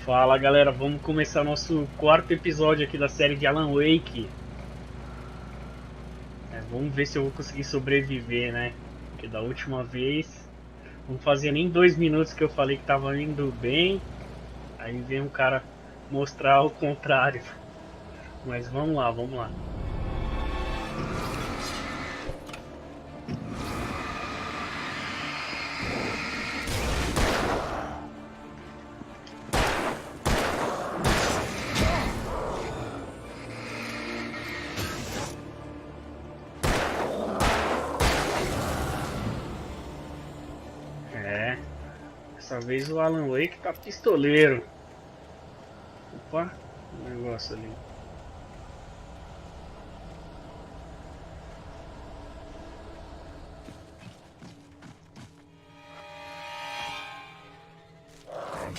Fala galera, vamos começar nosso quarto episódio aqui da série de Alan Wake. Vamos ver se eu vou conseguir sobreviver, né? Porque da última vez não fazia nem 2 minutos que eu falei que tava indo bem. Aí vem um cara mostrar o contrário. Mas vamos lá, vamos lá. Dessa vez o Alan Wake tá pistoleiro. Opa, um negócio ali.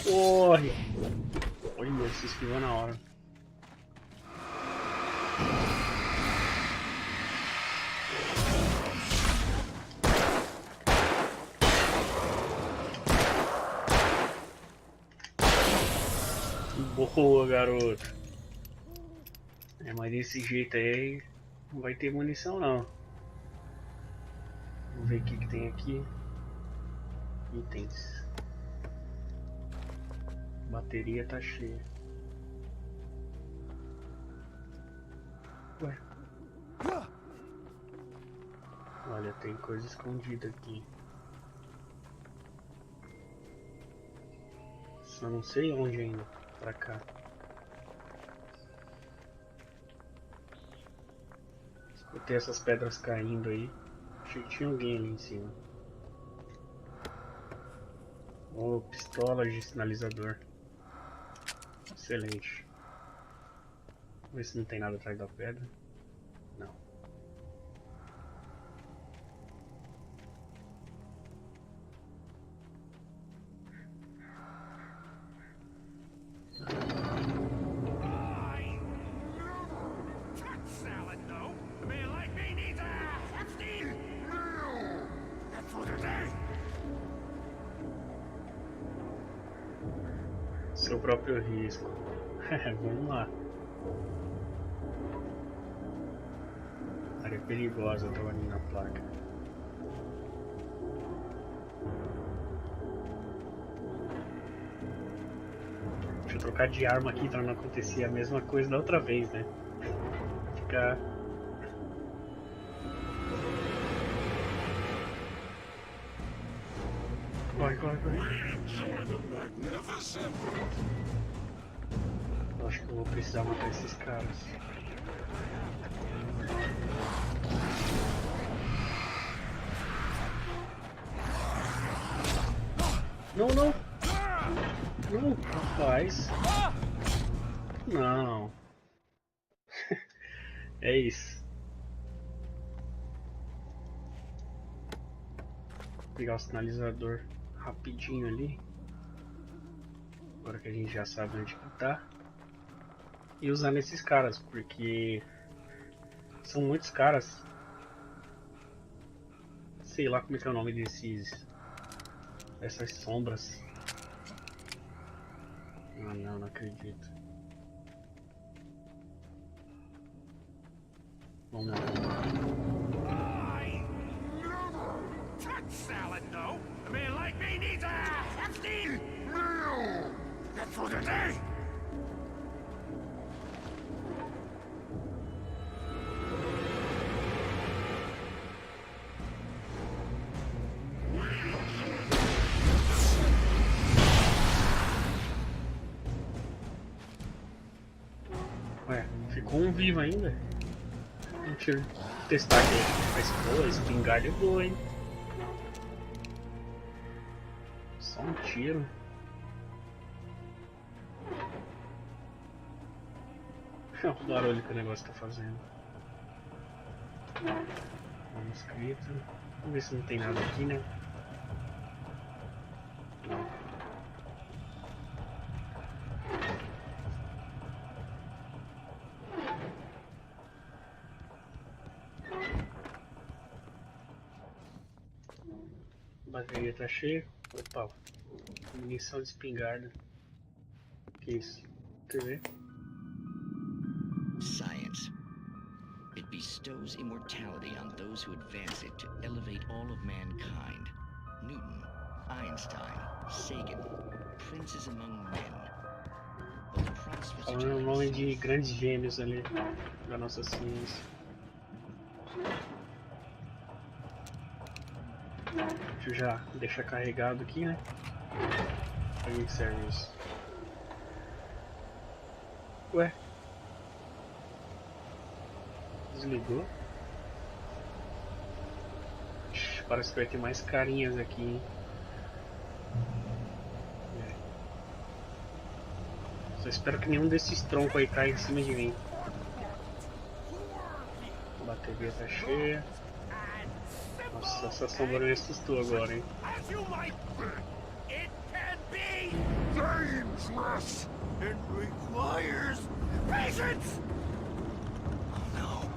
Corre! Olha, ele se esquivou na hora. Boa, garoto. Mas desse jeito aí não vai ter munição não. Vamos ver o que tem aqui. Itens. Bateria tá cheia. Ué. Olha, tem coisa escondida aqui. Só não sei onde ainda. Pra cá. Escutei essas pedras caindo aí. Achei que tinha alguém ali em cima. Oh, pistola de sinalizador. Excelente. Vamos ver se não tem nada atrás da pedra. Não. Seu próprio risco. Vamos lá. Área perigosa, estava ali na placa. Deixa eu trocar de arma aqui para não acontecer a mesma coisa da outra vez, né? Ficar. Corre, corre, corre. Eu acho que eu vou precisar matar esses caras. Não, não! Não, rapaz! Não! É isso. Vou pegar o sinalizador rapidinho ali. Agora que a gente já sabe onde que tá. E usar nesses caras, porque são muitos caras. Sei lá como é que é o nome dessas sombras. Ah não, não acredito. Vamos lá, vamos lá. Ué, ficou um vivo ainda? Deixa eu testar aqui. Mas pô, espingarda é boa, hein? Só um tiro. Olha o barulho que o negócio tá fazendo. Vamos escrito. Vamos ver se não tem nada aqui, né? Não. A bateria tá cheia. Opa, munição de espingarda. Que isso? TV? Science. It bestows immortality on those who advance it to elevate all of mankind. Newton, Einstein, Sagan, princes among men. But the price for such Falando o nome de legacy... grandes gênios ali da nossa ciência. Deixa eu já deixar carregado aqui, né? Pra que serve isso? Ué? Desligou? Ixi, parece que vai ter mais carinhas aqui, hein? Só espero que nenhum desses troncos aí caia em cima de mim. A bateria tá cheia. Nossa, essa sombra me assustou agora, hein? Dangerous and requires patience. Oh no!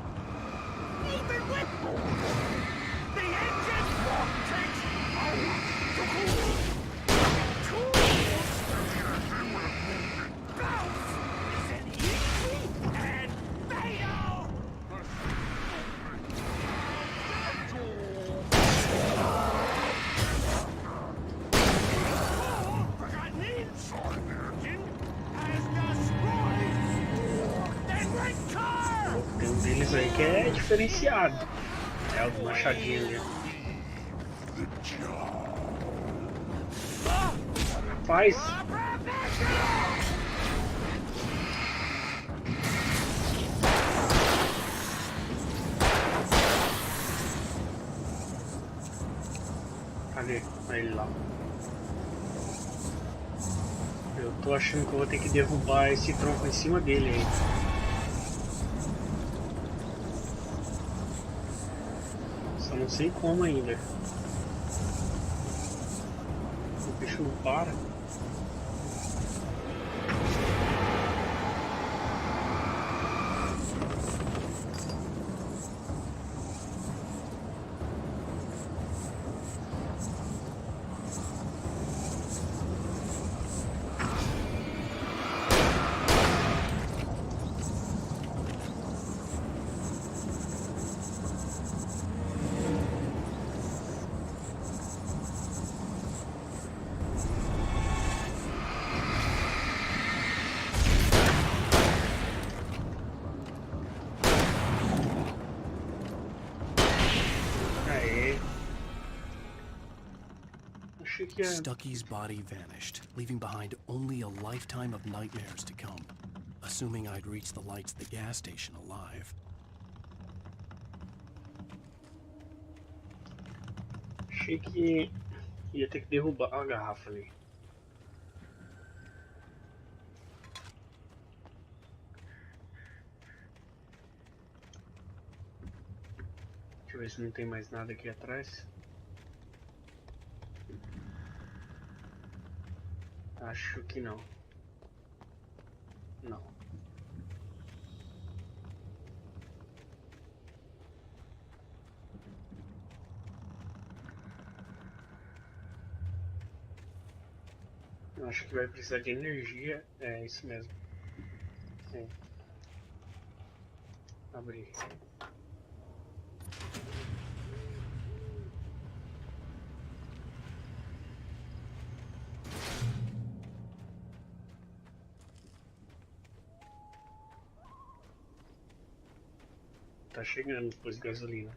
Even with the engine takes to cool. Bounce is an easy and fatal. Tem um deles aí que é diferenciado. É o do machadinho ali. Rapaz! Cadê? Olha ele lá. Eu tô achando que eu vou ter que derrubar esse tronco em cima dele aí. Só não sei como ainda. O bicho não para. Stucky's body vanished, leaving behind only a lifetime of nightmares to come, assuming I'd reach the lights at the gas station alive. Achei que ia ter que derrubar a garrafa ali. Deixa eu ver se não tem mais nada aqui atrás. Acho que não. Não. Eu acho que vai precisar de energia. É isso mesmo. É. Abrir. Tá chegando depois de gasolina.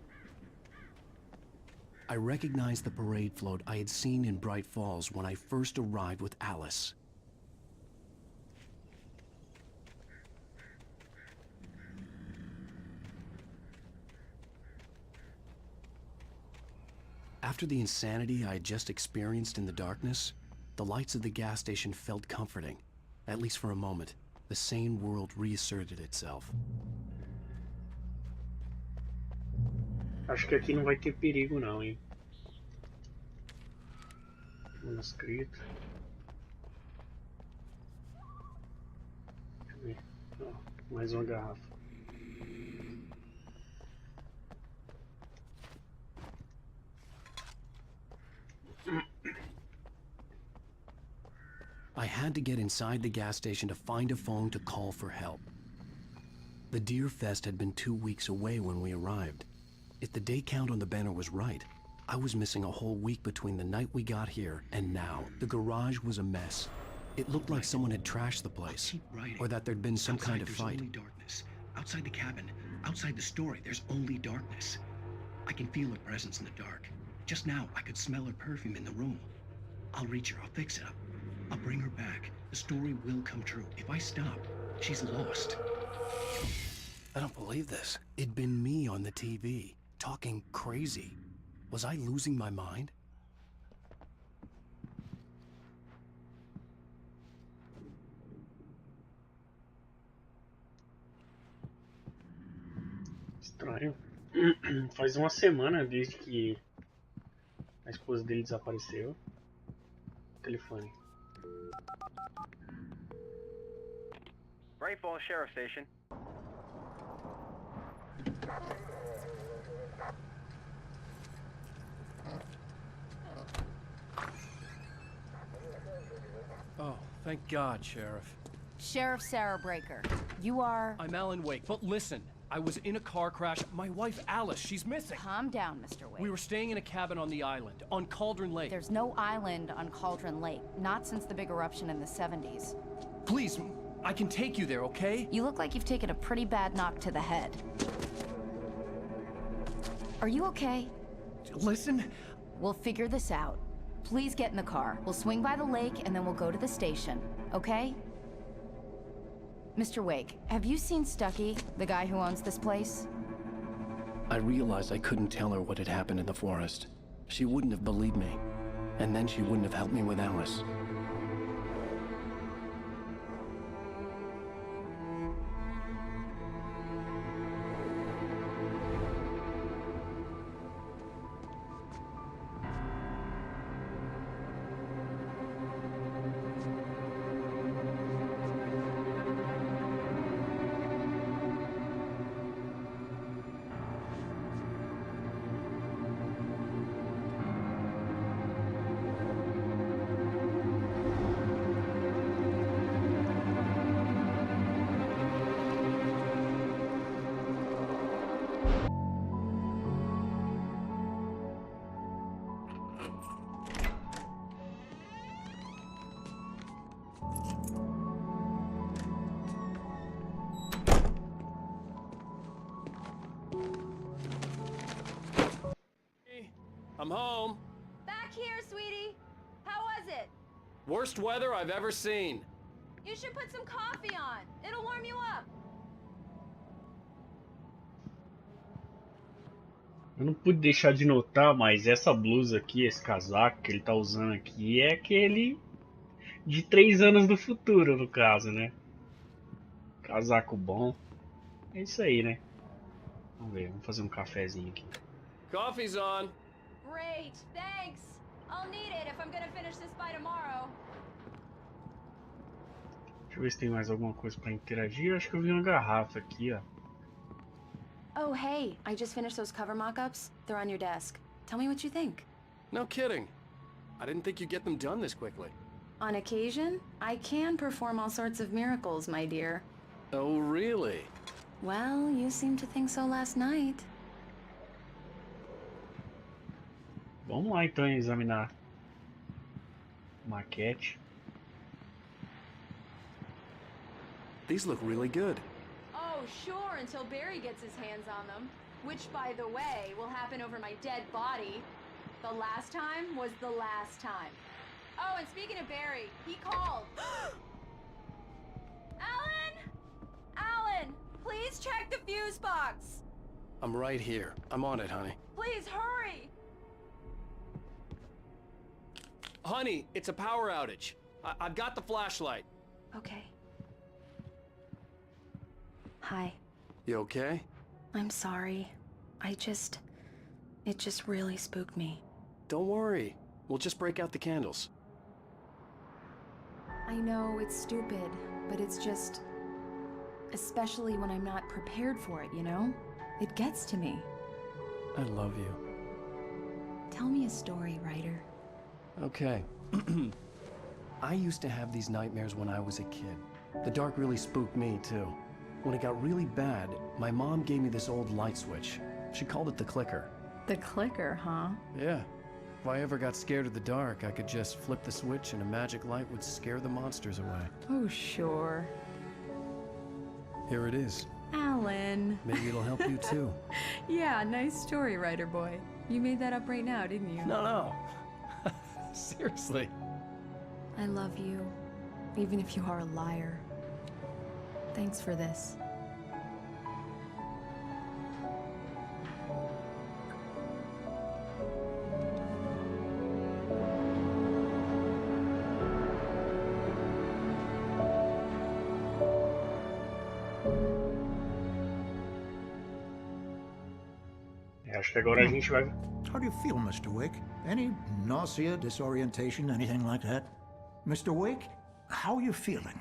I recognized the parade float I had seen in Bright Falls when I first arrived with Alice. After the insanity I had just experienced in the darkness, the lights of the gas station felt comforting. At least for a moment, the sane world reasserted itself. Acho que aqui não vai ter perigo não, hein? Manuscrito. Deixa eu ver. Ó, mais uma garrafa. I had to get inside the gas station to find a phone to call for help. The Deer Fest had been 2 weeks away when we arrived. If the day count on the banner was right, I was missing a whole week between the night we got here and now. The garage was a mess. It looked like someone had trashed the place, or that there'd been some kind of fight. There's only darkness. Outside the cabin, outside the story, there's only darkness. I can feel her presence in the dark. Just now, I could smell her perfume in the room. I'll reach her, I'll fix it up. I'll bring her back. The story will come true. If I stop, she's lost. I don't believe this. It'd been me on the TV, talking crazy. Was I losing my mind? Estranho. Faz uma semana desde que a esposa dele desapareceu. Telefone. Great Falls Sheriff Station. Oh, thank God, Sheriff. Sheriff Sarah Breaker. You are... I'm Alan Wake, but listen, I was in a car crash. My wife, Alice, she's missing. Calm down, Mr. Wake. We were staying in a cabin on the island, on Cauldron Lake. There's no island on Cauldron Lake, not since the big eruption in the 70s. Please, I can take you there, okay? You look like you've taken a pretty bad knock to the head. Are you okay? Listen. We'll figure this out. Please get in the car. We'll swing by the lake and then we'll go to the station, okay? Mr. Wake, have you seen Stucky, the guy who owns this place? I realized I couldn't tell her what had happened in the forest. She wouldn't have believed me, and then she wouldn't have helped me with Alice. I'm home. Back here, sweetie. How was it? Worst weather I've ever seen. You should put some coffee on. It'll warm you up. Eu não pude deixar de notar, mas essa blusa aqui, esse casaco que ele tá usando aqui é aquele de 3 anos do futuro, no caso, né? Casaco bom. É isso aí, né? Vamos ver, vamos fazer um cafezinho aqui. Coffee's on. Great, thanks. I'll need it if I'm gonna finish this by tomorrow. Deixa eu ver se tem mais alguma coisa pra interagir. Acho que eu vi uma garrafa aqui, ó. Oh, hey, I just finished those cover mock-ups. They're on your desk. Tell me what you think. No kidding. I didn't think you'd get them done this quickly. On occasion, I can perform all sorts of miracles, my dear. Oh, really? Well, you seemed to think so last night. Vamos lá então examinar maquete. These look really good. Oh, sure, until Barry gets his hands on them. Which, by the way, will happen over my dead body. The last time was the last time. Oh, and speaking of Barry, he called. Alan! Alan, please check the fuse box. I'm right here. I'm on it, honey. Please hurry. Honey, it's a power outage. I've got the flashlight. Okay. Hi. You okay? I'm sorry. It just really spooked me. Don't worry. We'll just break out the candles. I know it's stupid, but it's just... Especially when I'm not prepared for it, you know? It gets to me. I love you. Tell me a story, writer. Okay. I used to have these nightmares when I was a kid. The dark really spooked me, too. When it got really bad, my mom gave me this old light switch. She called it the clicker. The clicker, huh? Yeah. If I ever got scared of the dark, I could just flip the switch and a magic light would scare the monsters away. Oh, sure. Here it is. Alan. Maybe it'll help you, too. Yeah, nice story, writer boy. You made that up right now, didn't you? No. Seriously. I love you, even if you are a liar. Thanks for this. Acho que agora a gente vai... How do you feel, Mr. Wake? Any nausea, disorientation, anything like that? Mr. Wake, how are you feeling?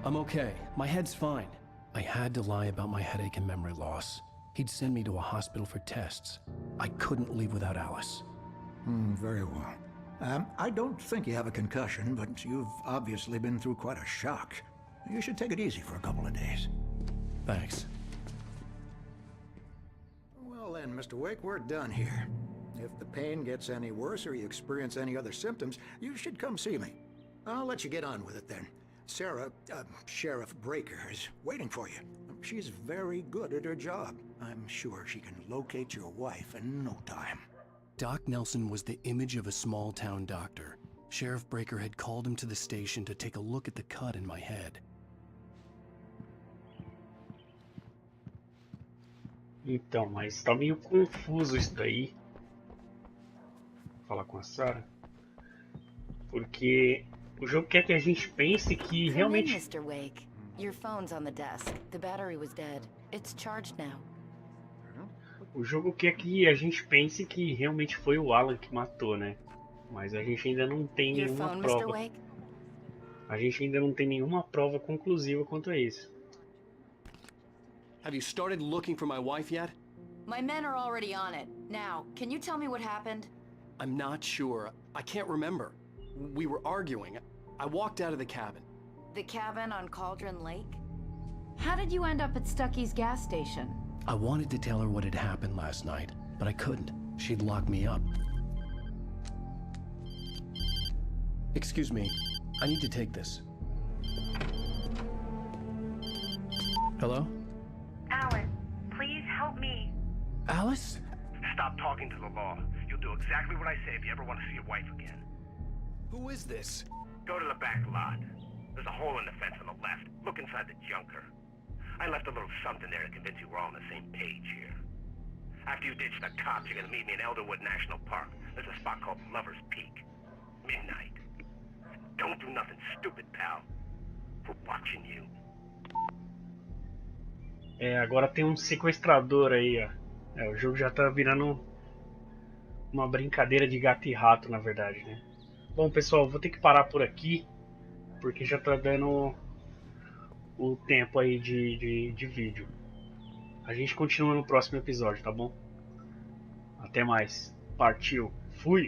I'm okay. My head's fine. I had to lie about my headache and memory loss. He'd send me to a hospital for tests. I couldn't leave without Alice. Very well. I don't think you have a concussion, but you've obviously been through quite a shock. You should take it easy for a couple of days. Thanks. Well then, Mr. Wake, we're done here. If the pain gets any worse or you experience any other symptoms, you should come see me. I'll let you get on with it then. Sarah, Sheriff Breaker, is waiting for you. She's very good at her job. I'm sure she can locate your wife in no time. Doc Nelson was the image of a small-town doctor. Sheriff Breaker had called him to the station to take a look at the cut in my head. Então, mas tá meio confuso isso daí. Vou falar com a Sarah. Porque o jogo quer que a gente pense que realmente... Mr. Wake. Your phone's on the desk. The battery was dead. It's charged now. O jogo quer que a gente pense que realmente foi o Alan que matou, né? Mas a gente ainda não tem nenhuma prova. A gente ainda não tem nenhuma prova conclusiva quanto a isso. Have you started looking for my wife yet? My men are already on it. Now, can you tell me what happened? I'm not sure. I can't remember. We were arguing. I walked out of the cabin. The cabin on Cauldron Lake? How did you end up at Stucky's gas station? I wanted to tell her what had happened last night, but I couldn't. She'd lock me up. Excuse me. I need to take this. Hello? Alan, please help me. Alice? Stop talking to the law. You'll do exactly what I say if you ever want to see your wife again. Who is this? Go to the back lot. There's a hole in the fence on the left. Look inside the junker. I left a little something there to convince you we're all on the same page here. After you ditch the cops, you're gonna meet me in Elderwood National Park. There's a spot called Lover's Peak. Midnight. Don't do nothing stupid, pal. We're watching you. É, agora tem um sequestrador aí, ó. É, o jogo já tá virando uma brincadeira de gato e rato, na verdade, né? Bom, pessoal, vou ter que parar por aqui, porque já tá dando o tempo aí de vídeo. A gente continua no próximo episódio, tá bom? Até mais. Partiu. Fui!